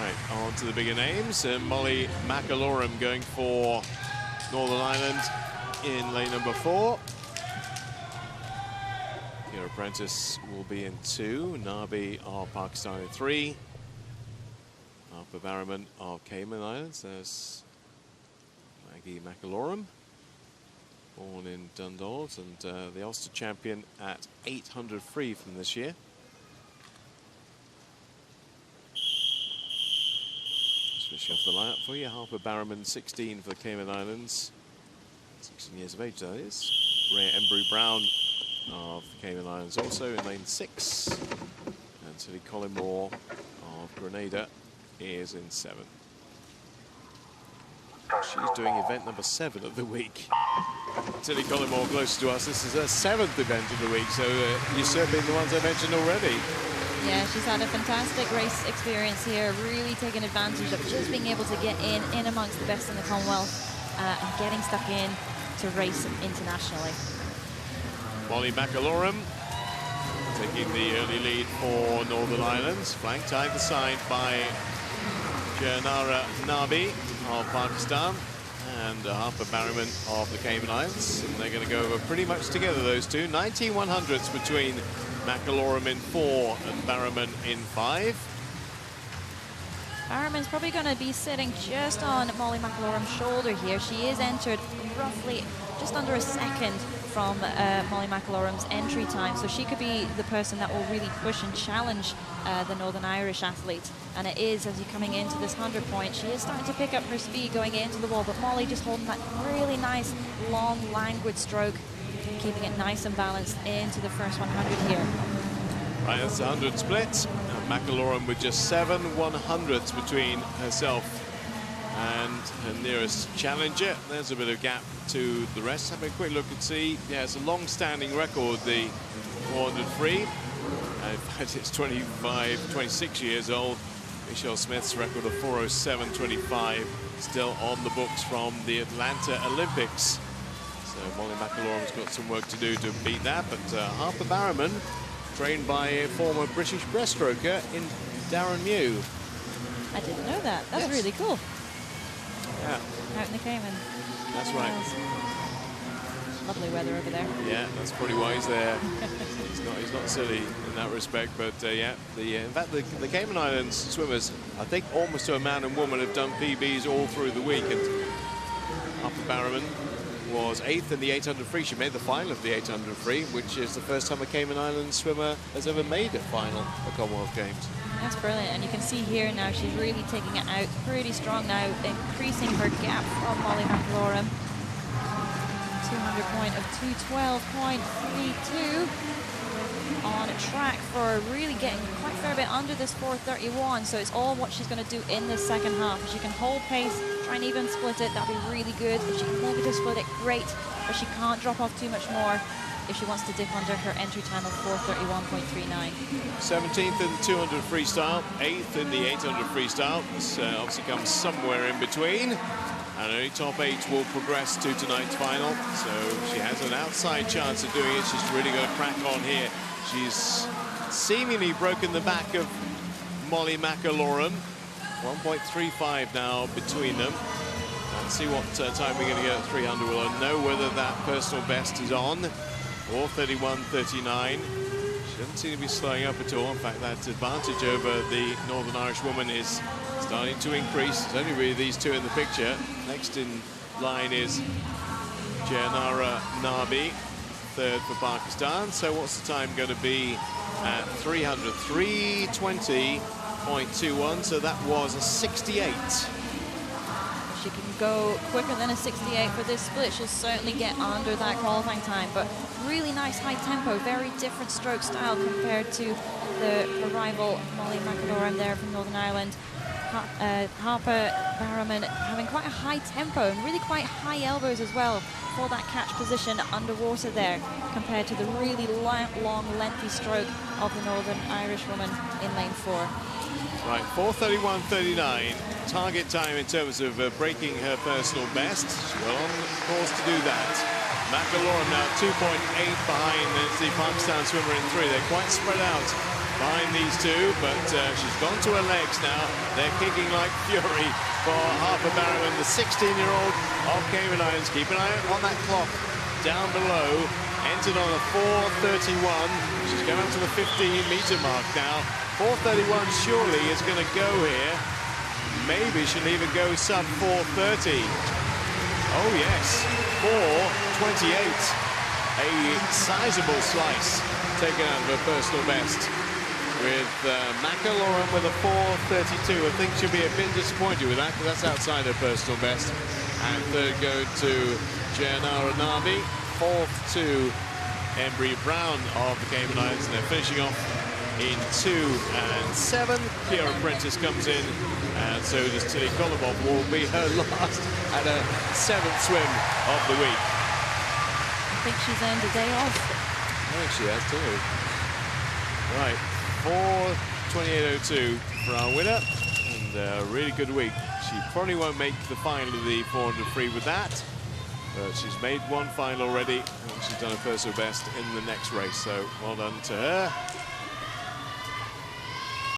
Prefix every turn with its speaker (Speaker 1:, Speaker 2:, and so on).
Speaker 1: Right, on to the bigger names. Molly McAlorum going for Northern Ireland in lane number 4. Your apprentice will be in 2. Nabi of Pakistan in 3. Harper Barrowman of Cayman Islands. There's Maggie McAlorum, born in Dundalk, and the Ulster champion at 800 free from this year. Switching off the lineup for you. Harper Barrowman, 16 for the Cayman Islands. 16 years of age, that is. Rhea Embry-Brown of the Cayman Islands also in lane 6. And Tilly Collymore of Grenada is in 7. She's doing event number 7 of the week. Tilly Collymore close to us. This is her 7th event of the week, so you're certainly the ones I mentioned already.
Speaker 2: Yeah, she's had a fantastic race experience here, really taking advantage of just being able to get in amongst the best in the Commonwealth and getting stuck in to race internationally.
Speaker 1: Molly McAlorum taking the early lead for Northern Ireland, flanked either side by Jayanara Nabi of Pakistan and Harper Barrowman of the Cayman Islands. And they're going to go pretty much together, those two. 19/100ths between McAlorum in 4 and Barrowman in 5.
Speaker 2: Barrowman's probably going to be sitting just on Molly McAlorum's shoulder here. She is entered roughly just under a second from Molly McAlorum's entry time, so she could be the person that will really push and challenge the Northern Irish athlete. And it is, as you're coming into this 100 point, she is starting to pick up her speed going into the wall, but Molly just holding that really nice, long, languid stroke, keeping it nice and balanced into the first 100 here.
Speaker 1: Right, that's the 100 split. McAlorum with just 7/100ths between herself and her nearest challenger. There's a bit of gap to the rest. Have a quick look and see. Yeah, it's a long-standing record, the 400 free. In fact, it's 26 years old. Michelle Smith's record of 4:07.25 still on the books from the Atlanta Olympics. So Molly McAlorum's got some work to do to beat that, but Harper Barrowman, trained by a former British breaststroker in Darren Mew.
Speaker 2: I didn't know that. That's
Speaker 1: yes.
Speaker 2: really cool.
Speaker 1: Yeah.
Speaker 2: Out in the Cayman.
Speaker 1: That's right.
Speaker 2: Lovely weather over there.
Speaker 1: Yeah, that's probably why he's there. he's not silly in that respect, but yeah, in fact the Cayman Islands swimmers, I think almost to a man and woman, have done PBs all through the week, and Harper Barrowman was 8th in the 800 free. She made the final of the 800 free, which is the first time a Cayman Islands swimmer has ever made a final at Commonwealth Games.
Speaker 2: That's brilliant, and you can see here now she's really taking it out pretty strong now, increasing her gap from Molly McAlorum. 200 point of 212.32. On track for really getting quite a fair bit under this 4:31, so it's all what she's going to do in this second half. If she can hold pace, try and even split it, that'll be really good. If she can negative split it, great, but she can't drop off too much more if she wants to dip under her entry time of 4:31.39.
Speaker 1: 17th in the 200 freestyle, 8th in the 800 freestyle. This obviously comes somewhere in between, and only top 8 will progress to tonight's final, so she has an outside chance of doing it. She's really going to crack on here. She's seemingly broken the back of Molly McAlorum. 1.35 now between them. Let's see what time we're going to get at 300. We'll know whether that personal best is on. 4:31.39. She doesn't seem to be slowing up at all. In fact, that advantage over the Northern Irish woman is starting to increase. There's only really these two in the picture. Next in line is Jayanara Nabi, 3rd for Pakistan. So what's the time going to be at 300? 3:20.21. So that was a 68.
Speaker 2: She can go quicker than a 68 for this split. She'll certainly get under that qualifying time, but really nice high tempo, very different stroke style compared to the rival Molly McAlorum there from Northern Ireland. Harper Barrowman having quite a high tempo and really quite high elbows as well for that catch position underwater there, compared to the really long, lengthy stroke of the Northern Irish woman in lane 4.
Speaker 1: Right, 4:31.39. Target time in terms of breaking her personal best. She's well on course to do that. McAlorum now 2.8 behind the Pakistan swimmer in 3. They're quite spread out behind these two, but she's gone to her legs now. They're kicking like fury for Harper Barrowman, the 16-year-old of Cayman Islands. Keep an eye on that clock down below. Entered on a 4:31. She's going up to the 15-meter mark now. 4:31 surely is going to go here. Maybe she'll even go sub 4:30. Oh yes, 4:28. A sizable slice taken out of her personal best. With McElaurin with a 4:32. I think she'll be a bit disappointed with that, because that's outside her personal best. And third go to Gianara Nabi. Fourth to Embry Brown of the Cayman Islands. And they're finishing off in 2 and 7. Kiara Prentice comes in, and so does Tilly Kolobov. Will be her last and her 7th swim of the week.
Speaker 2: I think she's earned a day off.
Speaker 1: I think she has too. Right, 4:28.02 for our winner, and a really good week. She probably won't make the final of the 400 free with that, but she's made one final already, and she's done her personal best in the next race. So well done to her.